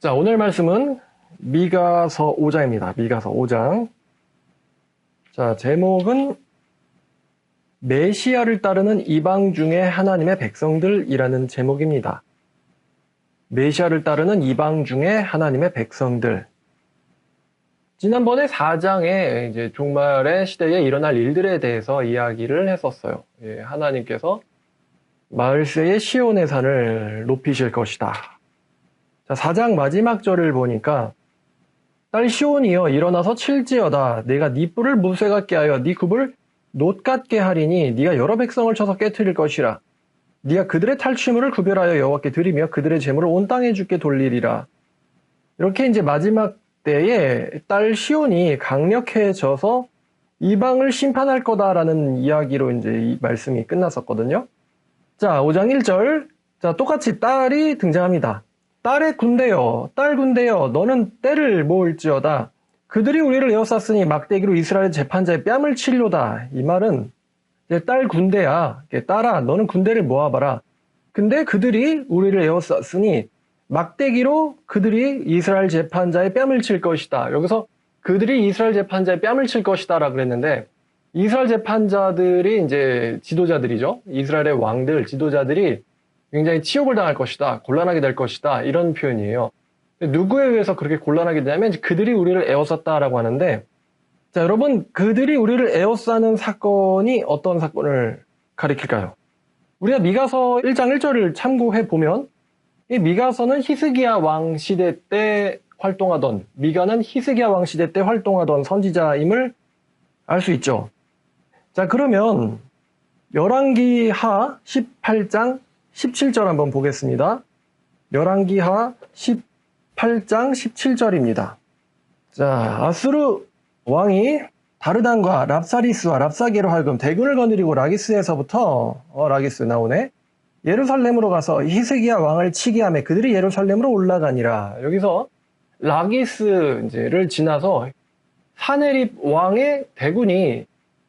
자, 오늘 말씀은 미가서 5장입니다. 미가서 5장. 자, 제목은 메시아를 따르는 이방 중의 하나님의 백성들이라는 제목입니다. 메시아를 따르는 이방 중의 하나님의 백성들. 지난번에 4장에 이제 종말의 시대에 일어날 일들에 대해서 이야기를 했었어요. 하나님께서 마을새의 시온의 산을 높이실 것이다. 자, 4장 마지막 절을 보니까 딸 시온이여 일어나서 칠지어다. 내가 네 뿔을 무쇠 같게 하여 네 굽을 놋 같게 하리니 네가 여러 백성을 쳐서 깨트릴 것이라. 네가 그들의 탈취물을 구별하여 여호와께 드리며 그들의 재물을 온 땅에 주께 돌리리라. 이렇게 이제 마지막 때에 딸 시온이 강력해져서 이방을 심판할 거다라는 이야기로 이제 이 말씀이 끝났었거든요. 자, 5장 1절. 자, 똑같이 딸이 등장합니다. 딸의 군대여, 딸 군대여, 너는 때를 모을지어다. 그들이 우리를 에워쌌으니 막대기로 이스라엘 재판자의 뺨을 치려다. 이 말은 이제 딸 군대야. 딸아, 너는 군대를 모아봐라. 근데 그들이 우리를 에워쌌으니 막대기로 그들이 이스라엘 재판자의 뺨을 칠 것이다. 여기서 그들이 이스라엘 재판자의 뺨을 칠 것이다 라고 그랬는데, 이스라엘 재판자들이 이제 지도자들이죠. 이스라엘의 왕들, 지도자들이 굉장히 치욕을 당할 것이다. 곤란하게 될 것이다. 이런 표현이에요. 누구에 의해서 그렇게 곤란하게 되냐면 그들이 우리를 에워쌌다라고 하는데, 자, 여러분, 그들이 우리를 에워싸는 사건이 어떤 사건을 가리킬까요? 우리가 미가서 1장 1절을 참고해 보면 이 미가서는 히스기야 왕 시대 때 활동하던, 미가는 히스기야 왕 시대 때 활동하던 선지자임을 알 수 있죠. 자, 그러면 열왕기하 18장 17절 한번 보겠습니다. 열왕기하 18장 17절입니다. 자, 아수르 왕이 다르단과 랍사리스와 랍사게로 하여금 대군을 거느리고 라기스에서부터 라기스 나오네. 예루살렘으로 가서 히스기야 왕을 치게 하며 그들이 예루살렘으로 올라가니라. 여기서 라기스를 지나서 사네립 왕의 대군이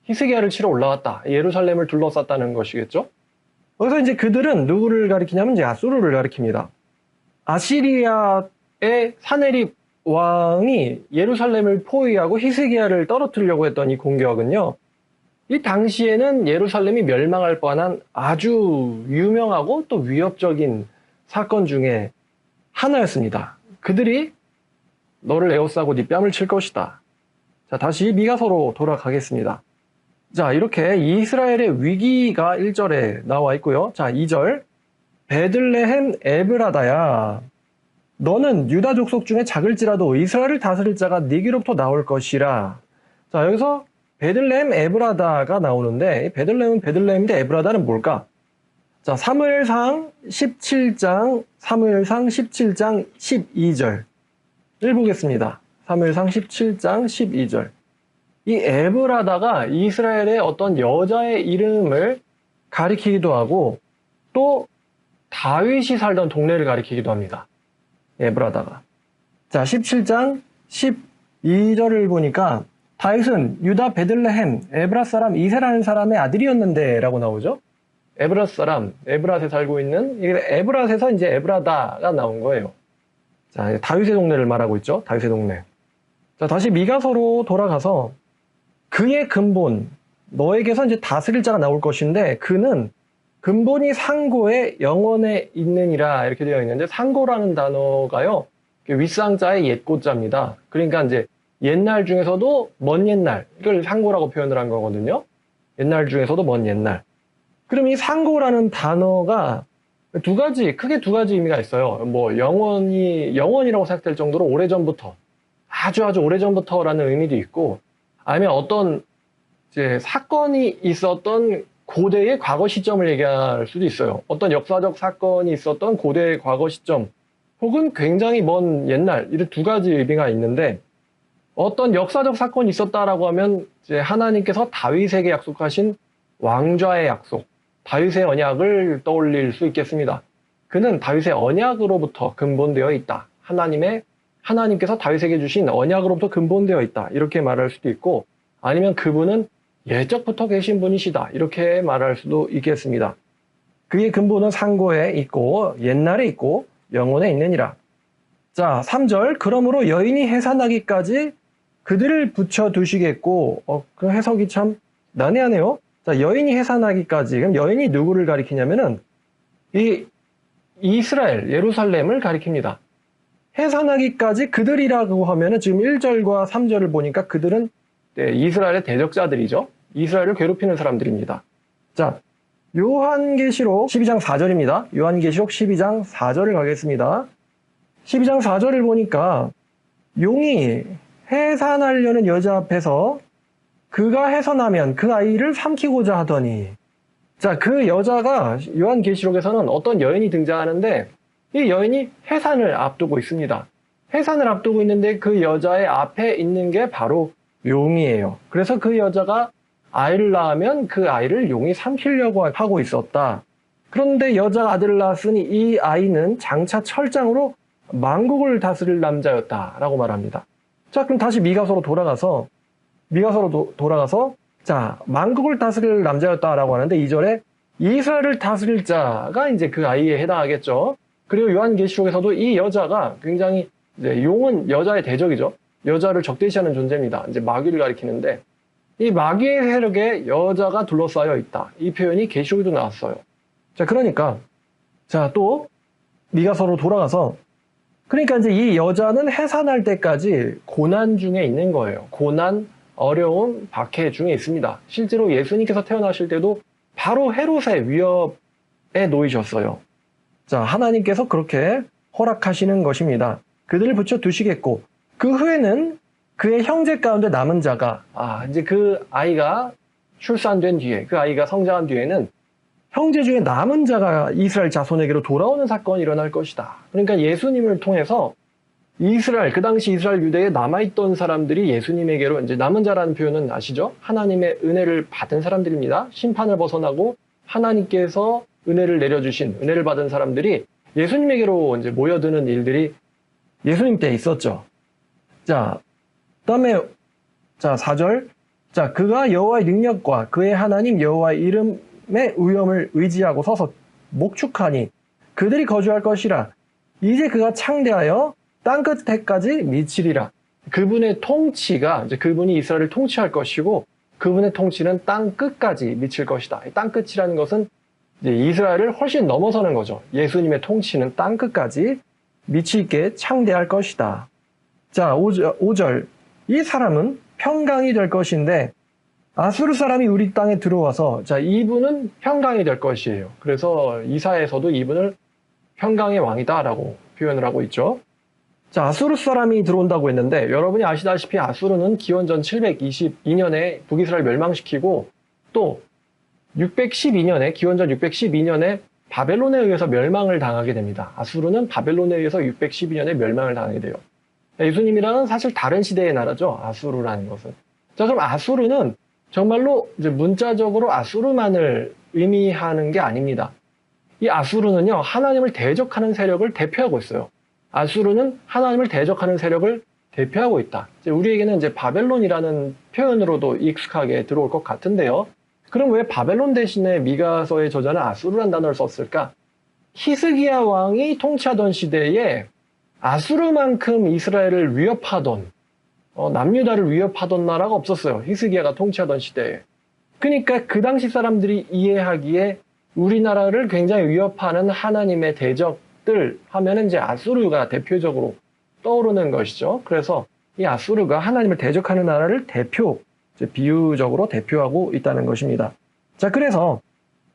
히스기야를 치러 올라왔다. 예루살렘을 둘러쌌다는 것이겠죠. 여기서 이제 그들은 누구를 가리키냐면 이제 아수르를 가리킵니다. 아시리아의 사네립 왕이 예루살렘을 포위하고 히스기야를 떨어뜨리려고 했던 이 공격은요, 이 당시에는 예루살렘이 멸망할 뻔한 아주 유명하고 또 위협적인 사건 중에 하나였습니다. 그들이 너를 에워싸고 네 뺨을 칠 것이다. 자, 다시 미가서로 돌아가겠습니다. 자, 이렇게 이스라엘의 위기가 1절에 나와 있고요. 자, 2절. 베들레헴 에브라다야. 너는 유다 족속 중에 작을지라도 이스라엘을 다스릴 자가 네게로부터 나올 것이라. 자, 여기서 베들레헴 에브라다가 나오는데, 베들레헴은 베들레헴인데 에브라다는 뭘까? 자, 사무엘상 17장 12절을 보겠습니다. 사무엘상 17장 12절. 이 에브라다가 이스라엘의 어떤 여자의 이름을 가리키기도 하고 또 다윗이 살던 동네를 가리키기도 합니다. 에브라다가. 자, 17장 12절을 보니까 다윗은 유다 베들레헴 에브라 사람 이세라는 사람의 아들이었는데 라고 나오죠. 에브라 사람, 에브라에 살고 있는, 에브라에서 이제 에브라다가 나온 거예요. 자, 다윗의 동네를 말하고 있죠. 다윗의 동네. 자, 다시 미가서로 돌아가서 그의 근본, 너에게서 이제 다스릴 자가 나올 것인데 그는 근본이 상고의 영원에 있느니라 이렇게 되어 있는데, 상고라는 단어가요, 윗상자의 옛고자입니다. 그러니까 이제 옛날 중에서도 먼 옛날, 이걸 상고라고 표현을 한 거거든요. 옛날 중에서도 먼 옛날. 그럼 이 상고라는 단어가 크게 두 가지 의미가 있어요. 뭐 영원이라고 생각될 정도로 오래전부터, 아주 오래전부터라는 의미도 있고, 아니면 어떤 이제 사건이 있었던 고대의 과거 시점을 얘기할 수도 있어요. 어떤 역사적 사건이 있었던 고대의 과거 시점, 혹은 굉장히 먼 옛날, 이런 두 가지 의미가 있는데, 어떤 역사적 사건이 있었다라고 하면 이제 하나님께서 다윗에게 약속하신 왕좌의 약속, 다윗의 언약을 떠올릴 수 있겠습니다. 그는 다윗의 언약으로부터 근본되어 있다. 하나님께서 다윗에게 주신 언약으로부터 근본되어 있다. 이렇게 말할 수도 있고, 아니면 그분은 예적부터 계신 분이시다. 이렇게 말할 수도 있겠습니다. 그의 근본은 상고에 있고 옛날에 있고 영원에 있느니라. 자, 3절. 그러므로 여인이 해산하기까지 그들을 붙여두시겠고, 그 해석이 참 난해하네요. 자, 여인이 해산하기까지. 그럼 여인이 누구를 가리키냐면은, 이 이스라엘, 예루살렘을 가리킵니다. 해산하기까지 그들이라고 하면은 지금 1절과 3절을 보니까 그들은 이스라엘의 대적자들이죠. 이스라엘을 괴롭히는 사람들입니다. 자, 요한계시록 12장 4절입니다. 요한계시록 12장 4절을 가겠습니다. 12장 4절을 보니까 용이 해산하려는 여자 앞에서 그가 해산하면 그 아이를 삼키고자 하더니, 자, 그 여자가 요한계시록에서는 어떤 여인이 등장하는데 이 여인이 해산을 앞두고 있습니다. 해산을 앞두고 있는데 그 여자의 앞에 있는 게 바로 용이에요. 그래서 그 여자가 아이를 낳으면 그 아이를 용이 삼키려고 하고 있었다. 그런데 여자가 아들을 낳았으니 이 아이는 장차 철장으로 만국을 다스릴 남자였다라고 말합니다. 자, 그럼 다시 미가서로 돌아가서 자, 만국을 다스릴 남자였다라고 하는데 2절에 이스라엘을 다스릴 자가 이제 그 아이에 해당하겠죠. 그리고 요한계시록에서도 이 여자가 굉장히 이제 용은 여자의 대적이죠. 여자를 적대시하는 존재입니다. 이제 마귀를 가리키는데 이 마귀의 세력에 여자가 둘러싸여 있다. 이 표현이 계시록에도 나왔어요. 자, 그러니까 자, 또 미가서로 돌아가서 그러니까 이제 이 여자는 해산할 때까지 고난 중에 있는 거예요. 고난, 어려움, 박해 중에 있습니다. 실제로 예수님께서 태어나실 때도 바로 헤롯의 위협에 놓이셨어요. 자, 하나님께서 그렇게 허락하시는 것입니다. 그들을 붙여두시겠고 그 후에는 그의 형제 가운데 남은 자가 이제 그 아이가 출산된 뒤에 그 아이가 성장한 뒤에는 형제 중에 남은 자가 이스라엘 자손에게로 돌아오는 사건이 일어날 것이다. 그러니까 예수님을 통해서 이스라엘, 그 당시 이스라엘 유대에 남아있던 사람들이 예수님에게로 이제 남은 자라는 표현은 아시죠? 하나님의 은혜를 받은 사람들입니다. 심판을 벗어나고 하나님께서 은혜를 내려주신, 은혜를 받은 사람들이 예수님에게로 이제 모여드는 일들이 예수님 때 있었죠. 자, 그 다음에, 자, 4절. 자, 그가 여호와의 능력과 그의 하나님 여호와의 이름의 위엄을 의지하고 서서 목축하니 그들이 거주할 것이라. 이제 그가 창대하여 땅끝에까지 미치리라. 그분의 통치가, 이제 그분이 이스라엘을 통치할 것이고, 그분의 통치는 땅끝까지 미칠 것이다. 땅끝이라는 것은 이제 이스라엘을 훨씬 넘어서는 거죠. 예수님의 통치는 땅끝까지 미치게 창대할 것이다. 자, 5절. 이 사람은 평강이 될 것인데, 아수르 사람이 우리 땅에 들어와서, 자, 이분은 평강이 될 것이에요. 그래서 이사야에서도 이분을 평강의 왕이다라고 표현을 하고 있죠. 자, 아수르 사람이 들어온다고 했는데 여러분이 아시다시피 아수르는 기원전 722년에 북이스라엘 멸망시키고 또 612년에 기원전 612년에 바벨론에 의해서 멸망을 당하게 됩니다. 아수르는 바벨론에 의해서 612년에 멸망을 당하게 돼요. 예수님이랑은 사실 다른 시대의 나라죠. 아수르라는 것은. 자, 그럼 아수르는 정말로 이제 문자적으로 아수르만을 의미하는 게 아닙니다. 이 아수르는요, 하나님을 대적하는 세력을 대표하고 있어요. 아수르는 하나님을 대적하는 세력을 대표하고 있다. 우리에게는 이제 바벨론이라는 표현으로도 익숙하게 들어올 것 같은데요. 그럼 왜 바벨론 대신에 미가서의 저자는 아수르란 단어를 썼을까? 히스기야 왕이 통치하던 시대에 아수르만큼 이스라엘을 위협하던, 남유다를 위협하던 나라가 없었어요. 히스기야가 통치하던 시대에. 그러니까 그 당시 사람들이 이해하기에 우리나라를 굉장히 위협하는 하나님의 대적들 하면은 이제 아수르가 대표적으로 떠오르는 것이죠. 그래서 이 아수르가 하나님을 대적하는 나라를 비유적으로 대표하고 있다는 것입니다. 자, 그래서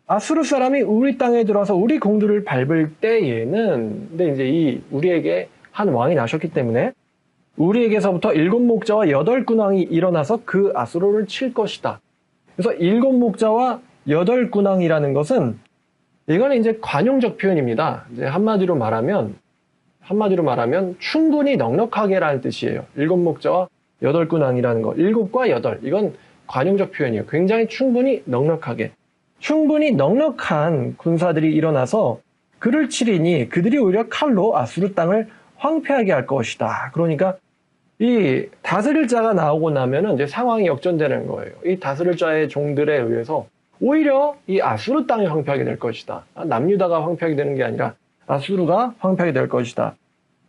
아수르 사람이 우리 땅에 들어와서 우리 공들을 밟을 때에는, 근데 이제 우리에게 한 왕이 나셨기 때문에 우리에게서부터 7목자와 8군왕이 일어나서 그 아수르를 칠 것이다. 그래서 7목자와 8군왕이라는 것은 이거는 이제 관용적 표현입니다. 이제 한마디로 말하면 충분히 넉넉하게라는 뜻이에요. 7목자와 8군왕이라는 거. 7과 8. 이건 관용적 표현이에요. 굉장히 충분히 넉넉하게. 충분히 넉넉한 군사들이 일어나서 그를 치리니 그들이 오히려 칼로 아수르 땅을 황폐하게 할 것이다. 그러니까 이 다스릴 자가 나오고 나면은 이제 상황이 역전되는 거예요. 이 다스릴 자의 종들에 의해서 오히려 이 아수르 땅이 황폐하게 될 것이다. 남유다가 황폐하게 되는 게 아니라 아수르가 황폐하게 될 것이다.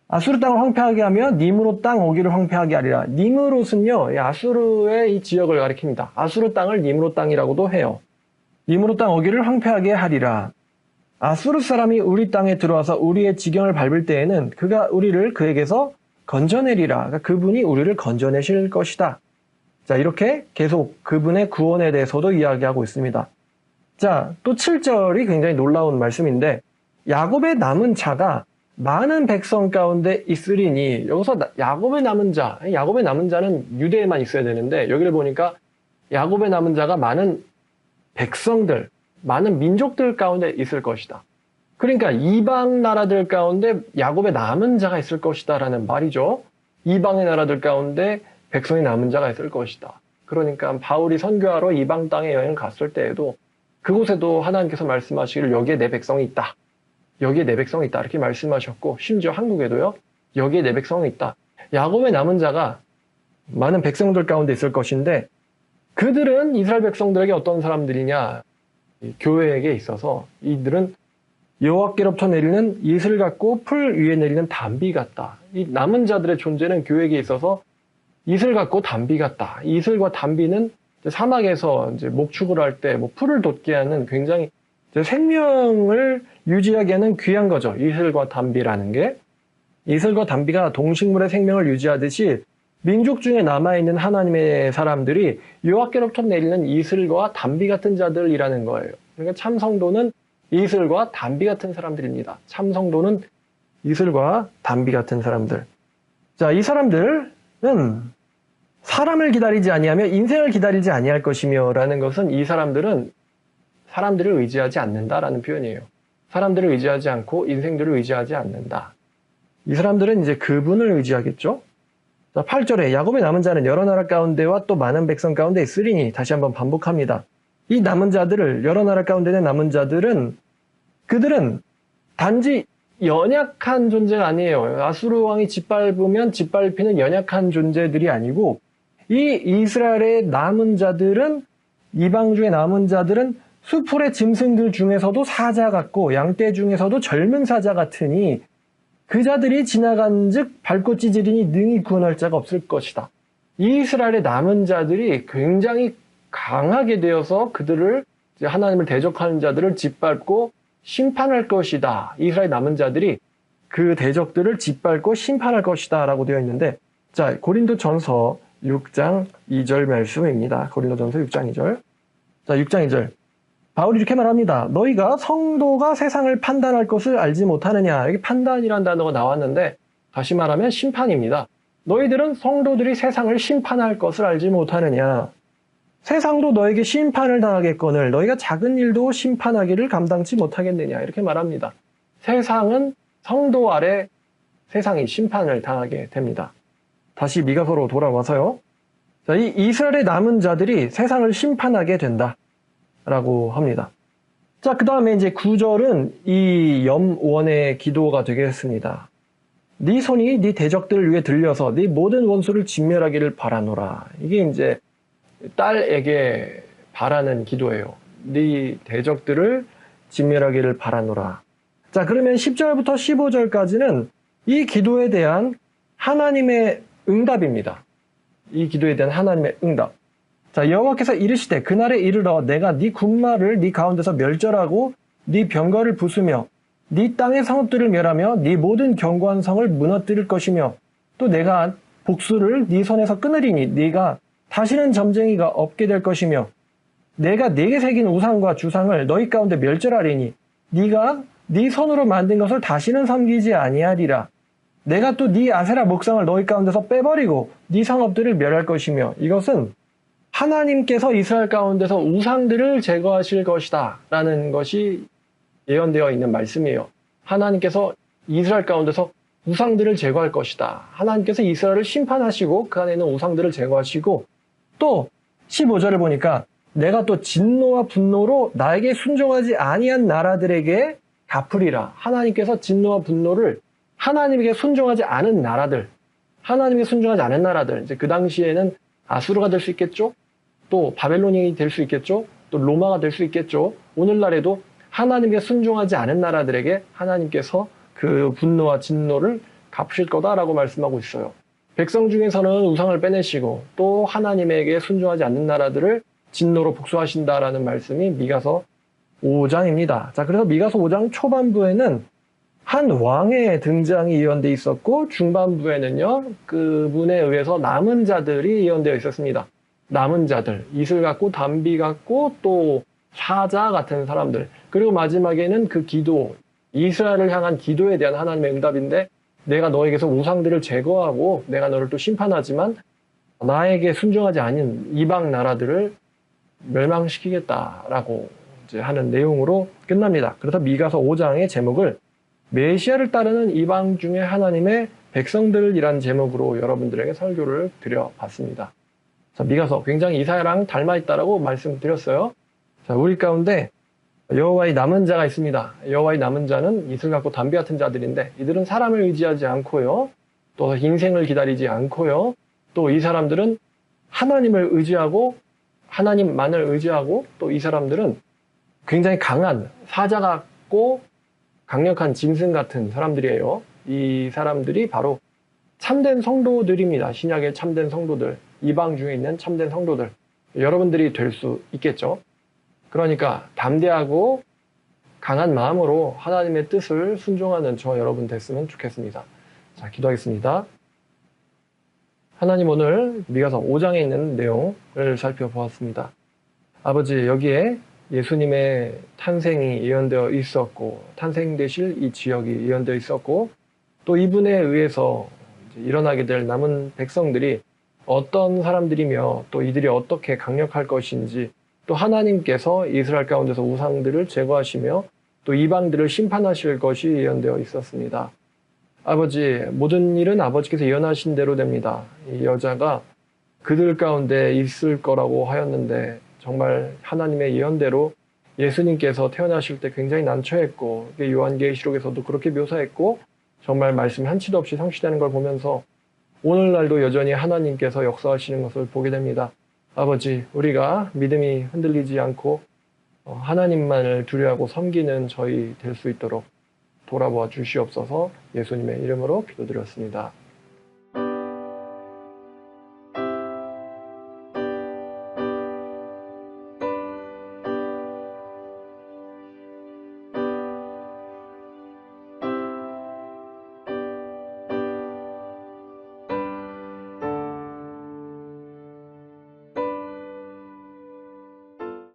아수르 땅을 황폐하게 하며 니므롯 땅 오기를 황폐하게 하리라. 니므롯은요, 아수르의 이 지역을 가리킵니다. 아수르 땅을 니므롯 땅이라고도 해요. 니므롯 땅 오기를 황폐하게 하리라. 아수르 사람이 우리 땅에 들어와서 우리의 지경을 밟을 때에는 그가 우리를 그에게서 건져내리라. 그러니까 그분이 우리를 건져내실 것이다. 자, 이렇게 계속 그분의 구원에 대해서도 이야기하고 있습니다. 자, 또 7절이 굉장히 놀라운 말씀인데, 야곱의 남은 자가 많은 백성 가운데 있으리니, 여기서 야곱의 남은 자는 유대에만 있어야 되는데, 여기를 보니까 야곱의 남은 자가 많은 백성들, 많은 민족들 가운데 있을 것이다. 그러니까 이방 나라들 가운데 야곱의 남은 자가 있을 것이다 라는 말이죠. 이방의 나라들 가운데 백성의 남은 자가 있을 것이다. 그러니까 바울이 선교하러 이방 땅에 여행 갔을 때에도 그곳에도 하나님께서 말씀하시기를 여기에 내 백성이 있다. 여기에 내 백성이 있다. 이렇게 말씀하셨고, 심지어 한국에도요. 여기에 내 백성이 있다. 야곱의 남은 자가 많은 백성들 가운데 있을 것인데, 그들은 이스라엘 백성들에게 어떤 사람들이냐? 교회에게 있어서 이들은 여호와께로부터 내리는 이슬 같고 풀 위에 내리는 담비 같다. 이 남은 자들의 존재는 교회에게 있어서 이슬 같고 담비 같다. 이슬과 담비는 사막에서 이제 목축을 할 때 뭐 풀을 돋게 하는 굉장히 생명을 유지하게 하는 귀한 거죠. 이슬과 담비라는 게. 이슬과 담비가 동식물의 생명을 유지하듯이 민족 중에 남아있는 하나님의 사람들이 여호와께로부터 내리는 이슬과 담비 같은 자들이라는 거예요. 그러니까 참 성도는 이슬과 담비 같은 사람들입니다. 참 성도는 이슬과 담비 같은 사람들. 자, 이 사람들은 사람을 기다리지 아니하며 인생을 기다리지 아니할 것이며 라는 것은 이 사람들은 사람들을 의지하지 않는다라는 표현이에요. 사람들을 의지하지 않고 인생들을 의지하지 않는다. 이 사람들은 이제 그분을 의지하겠죠. 자, 8절에 야곱의 남은 자는 여러 나라 가운데와 또 많은 백성 가운데 있으리니, 다시 한번 반복합니다. 이 남은 자들을, 여러 나라 가운데 있는 남은 자들은, 그들은 단지 연약한 존재가 아니에요. 아수르 왕이 짓밟으면 짓밟히는 연약한 존재들이 아니고, 이 이스라엘의 남은 자들은, 이방 중의 남은 자들은 수풀의 짐승들 중에서도 사자 같고 양떼 중에서도 젊은 사자 같으니 그 자들이 지나간 즉 밟고 찢으리니 능히 구원할 자가 없을 것이다. 이스라엘의 남은 자들이 굉장히 강하게 되어서 그들을, 하나님을 대적하는 자들을 짓밟고 심판할 것이다. 이스라엘 남은 자들이 그 대적들을 짓밟고 심판할 것이다 라고 되어 있는데, 자, 고린도전서 6장 2절 말씀입니다. 고린도전서 6장 2절. 자, 6장 2절. 바울이 이렇게 말합니다. 너희가 성도가 세상을 판단할 것을 알지 못하느냐. 여기 판단이라는 단어가 나왔는데 다시 말하면 심판입니다. 너희들은 성도들이 세상을 심판할 것을 알지 못하느냐. 세상도 너에게 심판을 당하겠거늘 너희가 작은 일도 심판하기를 감당치 못하겠느냐. 이렇게 말합니다. 세상은 성도 아래 세상이 심판을 당하게 됩니다. 다시 미가서로 돌아와서요. 자, 이 이스라엘의 남은 자들이 세상을 심판하게 된다. 라고 합니다. 자, 그 다음에 이제 9절은 이 염원의 기도가 되겠습니다. 네 손이 네 대적들을 위해 들려서 네 모든 원수를 진멸하기를 바라노라. 이게 이제 딸에게 바라는 기도예요. 네 대적들을 진멸하기를 바라노라. 자, 그러면 10절부터 15절까지는 이 기도에 대한 하나님의 응답입니다. 이 기도에 대한 하나님의 응답. 자, 여호와께서 이르시되 그날에 이르러 내가 네 군마를 네 가운데서 멸절하고 네 병거를 부수며 네 땅의 성읍들을 멸하며 네 모든 견고한 성을 무너뜨릴 것이며 또 내가 복수를 네 손에서 끊으리니 네가 다시는 점쟁이가 없게 될 것이며 내가 네게 새긴 우상과 주상을 너희 가운데 멸절하리니 네가 네 손으로 만든 것을 다시는 섬기지 아니하리라. 내가 또 네 아세라 목상을 너희 가운데서 빼버리고 네 성읍들을 멸할 것이며, 이것은 하나님께서 이스라엘 가운데서 우상들을 제거하실 것이다 라는 것이 예언되어 있는 말씀이에요. 하나님께서 이스라엘 가운데서 우상들을 제거할 것이다. 하나님께서 이스라엘을 심판하시고 그 안에 있는 우상들을 제거하시고, 또 15절을 보니까 내가 또 진노와 분노로 나에게 순종하지 아니한 나라들에게 갚으리라. 하나님께서 진노와 분노를 하나님에게 순종하지 않은 나라들, 하나님에게 순종하지 않은 나라들, 이제 그 당시에는 아수르가 될 수 있겠죠? 또 바벨론이 될 수 있겠죠? 또 로마가 될 수 있겠죠? 오늘날에도 하나님께 순종하지 않은 나라들에게 하나님께서 그 분노와 진노를 갚으실 거다라고 말씀하고 있어요. 백성 중에서는 우상을 빼내시고 또 하나님에게 순종하지 않는 나라들을 진노로 복수하신다라는 말씀이 미가서 5장입니다. 자, 그래서 미가서 5장 초반부에는 한 왕의 등장이 예언되어 있었고 중반부에는요, 그분에 의해서 남은 자들이 예언되어 있었습니다. 남은 자들, 이슬 같고 담비 같고 또 사자 같은 사람들, 그리고 마지막에는 그 기도, 이스라엘을 향한 기도에 대한 하나님의 응답인데, 내가 너에게서 우상들을 제거하고 내가 너를 또 심판하지만 나에게 순종하지 않은 이방 나라들을 멸망시키겠다라고 이제 하는 내용으로 끝납니다. 그래서 미가서 5장의 제목을 메시아를 따르는 이방 중에 하나님의 백성들이란 제목으로 여러분들에게 설교를 드려봤습니다. 자, 미가서 굉장히 이사야랑 닮아있다라고 말씀드렸어요. 자, 우리 가운데 여호와의 남은 자가 있습니다. 여호와의 남은 자는 이슬 같고 담비 같은 자들인데, 이들은 사람을 의지하지 않고요, 또 인생을 기다리지 않고요, 또 이 사람들은 하나님을 의지하고 하나님만을 의지하고, 또 이 사람들은 굉장히 강한 사자 같고 강력한 짐승 같은 사람들이에요. 이 사람들이 바로 참된 성도들입니다. 신약의 참된 성도들, 이방 중에 있는 참된 성도들, 여러분들이 될 수 있겠죠. 그러니까 담대하고 강한 마음으로 하나님의 뜻을 순종하는 저 여러분 됐으면 좋겠습니다. 자, 기도하겠습니다. 하나님, 오늘 미가서 5장에 있는 내용을 살펴보았습니다. 아버지, 여기에 예수님의 탄생이 예언되어 있었고, 탄생되실 이 지역이 예언되어 있었고, 또 이분에 의해서 일어나게 될 남은 백성들이 어떤 사람들이며 또 이들이 어떻게 강력할 것인지, 또 하나님께서 이스라엘 가운데서 우상들을 제거하시며 또 이방들을 심판하실 것이 예언되어 있었습니다. 아버지, 모든 일은 아버지께서 예언하신 대로 됩니다. 이 여자가 그들 가운데 있을 거라고 하였는데 정말 하나님의 예언대로 예수님께서 태어나실 때 굉장히 난처했고, 요한계시록에서도 그렇게 묘사했고, 정말 말씀이 한치도 없이 성취되는 걸 보면서 오늘날도 여전히 하나님께서 역사하시는 것을 보게 됩니다. 아버지, 우리가 믿음이 흔들리지 않고 하나님만을 두려워하고 섬기는 저희 될 수 있도록 돌아보아 주시옵소서. 예수님의 이름으로 기도드렸습니다.